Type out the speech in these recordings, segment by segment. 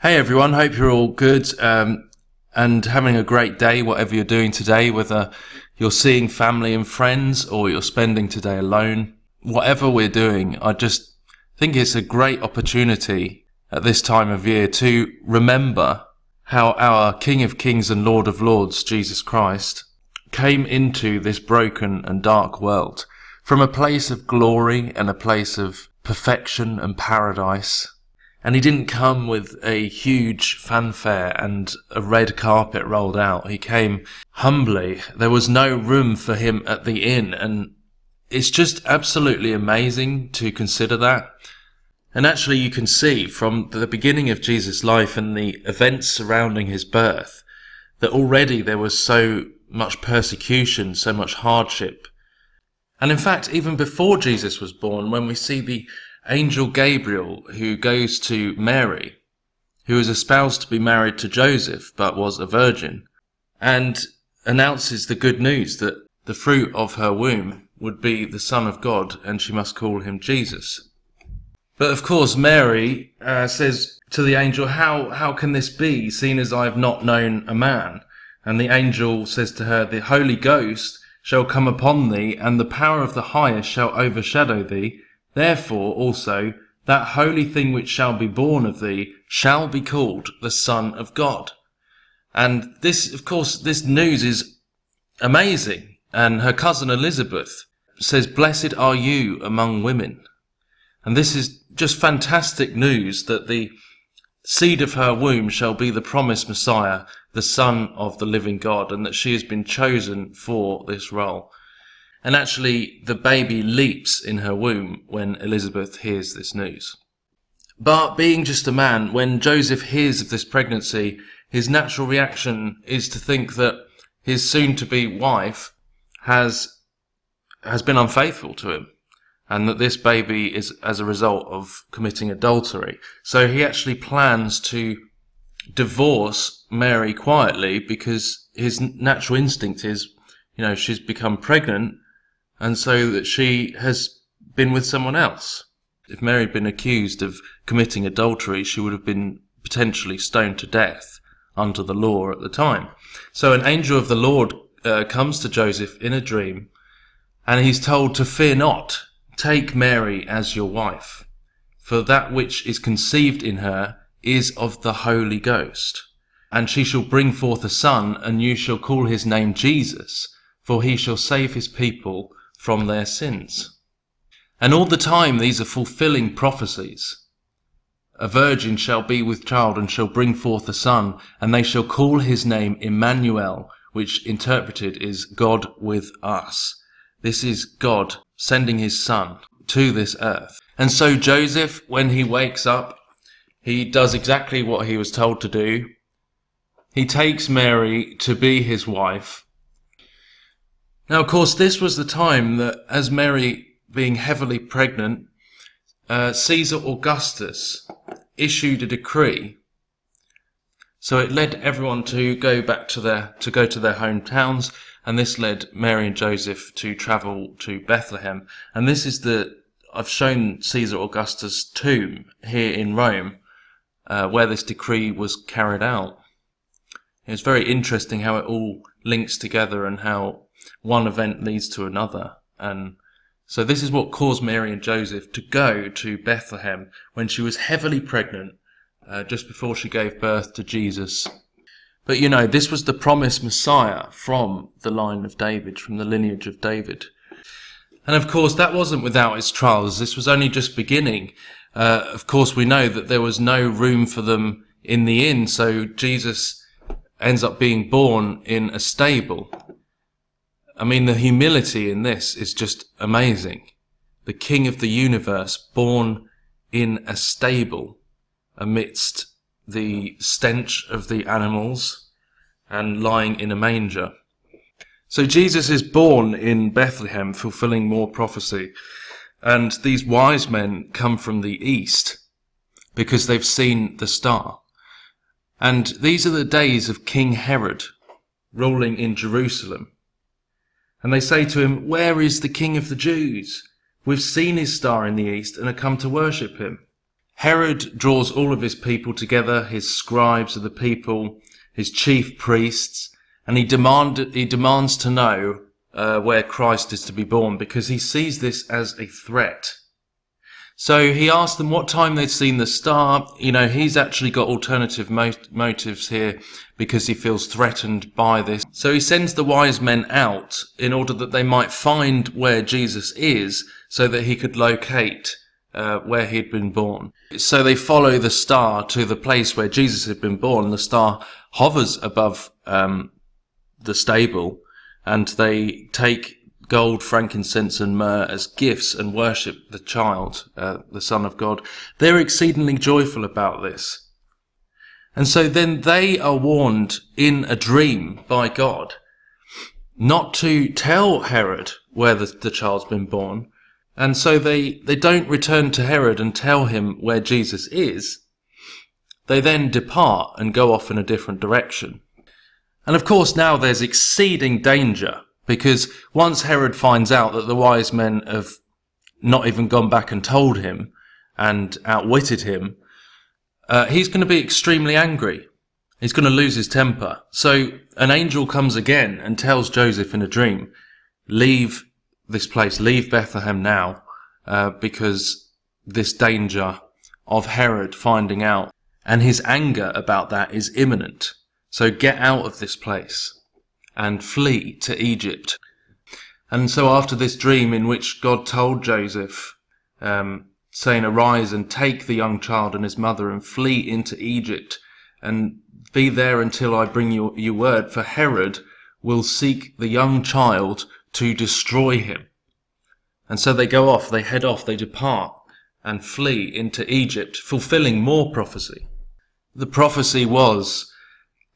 Hey everyone, hope you're all good and having a great day, whatever you're doing today, whether you're seeing family and friends or you're spending today alone. Whatever we're doing, I just think it's a great opportunity at this time of year to remember how our King of Kings and Lord of Lords, Jesus Christ, came into this broken and dark world from a place of glory and a place of perfection and paradise. And he didn't come with a huge fanfare and a red carpet rolled out. He came humbly. There was no room for him at the inn. And it's just absolutely amazing to consider that. And actually you can see from the beginning of Jesus' life and the events surrounding his birth that already there was so much persecution, so much hardship. And in fact, even before Jesus was born, when we see the angel Gabriel, who goes to Mary, who is espoused to be married to Joseph, but was a virgin, and announces the good news that the fruit of her womb would be the Son of God, and she must call him Jesus. But of course, Mary says to the angel, how can this be, seeing as I have not known a man? And the angel says to her, the Holy Ghost shall come upon thee, and the power of the highest shall overshadow thee. Therefore also that holy thing which shall be born of thee shall be called the Son of God. And this, of course, this news is amazing. And her cousin Elizabeth says, blessed are you among women. And this is just fantastic news that the seed of her womb shall be the promised Messiah, the Son of the living God, and that she has been chosen for this role. And actually, the baby leaps in her womb when Elizabeth hears this news. But being just a man, when Joseph hears of this pregnancy, his natural reaction is to think that his soon-to-be wife has been unfaithful to him, and that this baby is as a result of committing adultery. So he actually plans to divorce Mary quietly, because his natural instinct is, she's become pregnant, and so that she has been with someone else. If Mary had been accused of committing adultery, she would have been potentially stoned to death under the law at the time. So an angel of the Lord comes to Joseph in a dream, and he's told to fear not, take Mary as your wife, for that which is conceived in her is of the Holy Ghost. And she shall bring forth a son, and you shall call his name Jesus, for he shall save his people from their sins. And all the time these are fulfilling prophecies. A virgin shall be with child and shall bring forth a son, and they shall call his name Emmanuel, which interpreted is God with us. This is God sending his son to this earth. And so Joseph, when he wakes up, he does exactly what he was told to do. He takes Mary to be his wife. Now, of course, this was the time that, as Mary being heavily pregnant, Caesar Augustus issued a decree. So it led everyone to go to their hometowns, and this led Mary and Joseph to travel to Bethlehem. And this is I've shown Caesar Augustus' tomb here in Rome, where this decree was carried out. It's very interesting how it all links together and how one event leads to another. And so this is what caused Mary and Joseph to go to Bethlehem when she was heavily pregnant, just before she gave birth to Jesus. But this was the promised Messiah from the line of David, from the lineage of David. And of course that wasn't without its trials. This was only just beginning. Of course we know that there was no room for them in the inn, so Jesus ends up being born in a stable. I mean, the humility in this is just amazing. The King of the universe born in a stable amidst the stench of the animals and lying in a manger. So Jesus is born in Bethlehem, fulfilling more prophecy. And these wise men come from the east because they've seen the star. And these are the days of King Herod ruling in Jerusalem. And they say to him, where is the King of the Jews? We've seen his star in the east and have come to worship him. Herod draws all of his people together, his scribes of the people, his chief priests, and he demands to know where Christ is to be born, because he sees this as a threat. So he asked them what time they'd seen the star. He's actually got alternative motives here because he feels threatened by this. So he sends the wise men out in order that they might find where Jesus is so that he could locate where he'd been born. So they follow the star to the place where Jesus had been born. The star hovers above the stable, and they take gold, frankincense, and myrrh as gifts and worship the child, the Son of God. They're exceedingly joyful about this. And so then they are warned in a dream by God not to tell Herod where the child's been born. And so they don't return to Herod and tell him where Jesus is. They then depart and go off in a different direction. And of course now there's exceeding danger, because once Herod finds out that the wise men have not even gone back and told him and outwitted him, he's going to be extremely angry. He's going to lose his temper. So an angel comes again and tells Joseph in a dream, leave this place, leave Bethlehem now, because this danger of Herod finding out and his anger about that is imminent. So get out of this place and flee to Egypt. And so after this dream in which God told Joseph, saying, arise and take the young child and his mother and flee into Egypt and be there until I bring you word, for Herod will seek the young child to destroy him. And so they go off, they head off, they depart and flee into Egypt, fulfilling more prophecy. The prophecy was,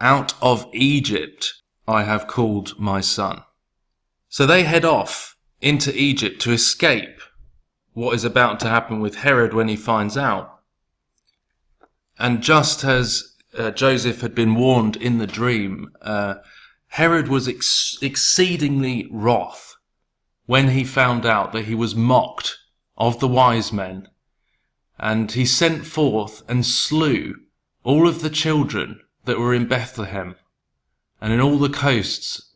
out of Egypt I have called my son. So they head off into Egypt to escape what is about to happen with Herod when he finds out. And just as Joseph had been warned in the dream, Herod was exceedingly wroth when he found out that he was mocked of the wise men. And he sent forth and slew all of the children that were in Bethlehem and in all the coasts,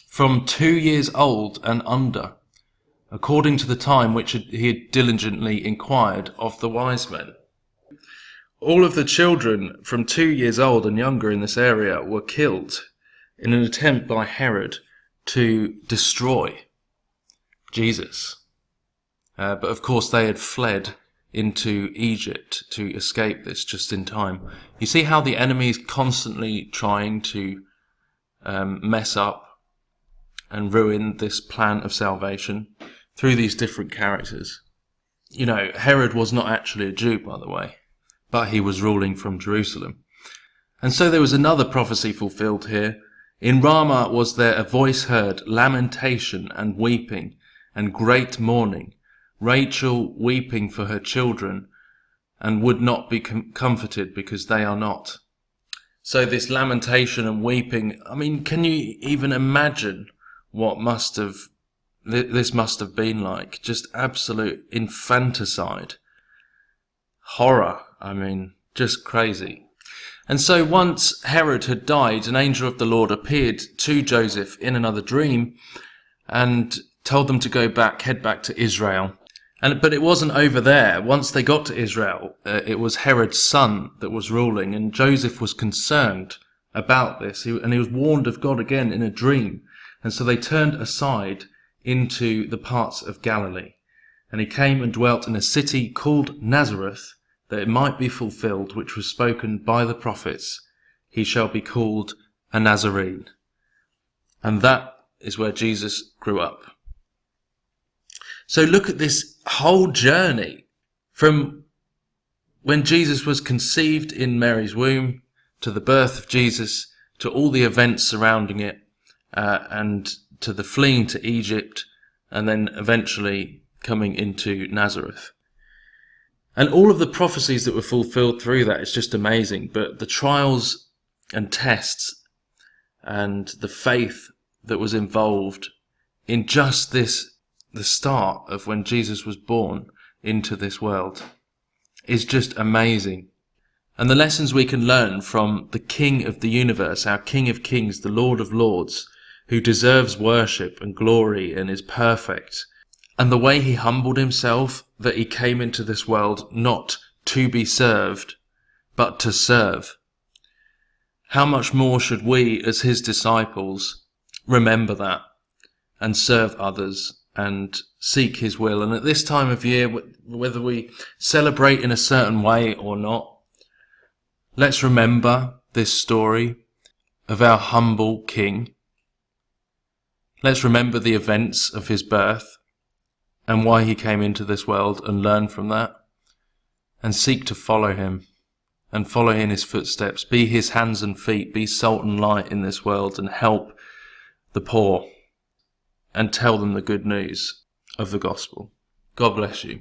from 2 years old and under, according to the time which he had diligently inquired of the wise men. All of the children from 2 years old and younger in this area were killed in an attempt by Herod to destroy Jesus. But of course they had fled into Egypt to escape this just in time. You see how the enemy is constantly trying to mess up and ruin this plan of salvation through these different characters. Herod was not actually a Jew, by the way, but he was ruling from Jerusalem. And so there was another prophecy fulfilled here. In Ramah was there a voice heard, lamentation and weeping and great mourning, Rachel weeping for her children and would not be comforted because they are not. So this lamentation and weeping, can you even imagine what this must have been like? Just absolute infanticide. Horror, just crazy. And so once Herod had died, an angel of the Lord appeared to Joseph in another dream and told them to head back to Israel. But it wasn't over there. Once they got to Israel, it was Herod's son that was ruling, and Joseph was concerned about this, and he was warned of God again in a dream. And so they turned aside into the parts of Galilee, and he came and dwelt in a city called Nazareth, that it might be fulfilled which was spoken by the prophets, he shall be called a Nazarene. And that is where Jesus grew up. So look at this whole journey from when Jesus was conceived in Mary's womb to the birth of Jesus, to all the events surrounding it, and to the fleeing to Egypt, and then eventually coming into Nazareth. And all of the prophecies that were fulfilled through that is just amazing. But the trials and tests and the faith that was involved in just this, the start of when Jesus was born into this world. is just amazing. And the lessons we can learn from the King of the universe, our King of Kings, the Lord of Lords, who deserves worship and glory and is perfect. And the way he humbled himself, that he came into this world not to be served, but to serve. How much more should we, as his disciples, remember that and serve others and seek his will? And at this time of year, whether we celebrate in a certain way or not, let's remember this story of our humble King. Let's remember the events of his birth and why he came into this world, and learn from that and seek to follow him and follow in his footsteps. Be his hands and feet, be salt and light in this world, and help the poor and tell them the good news of the gospel. God bless you.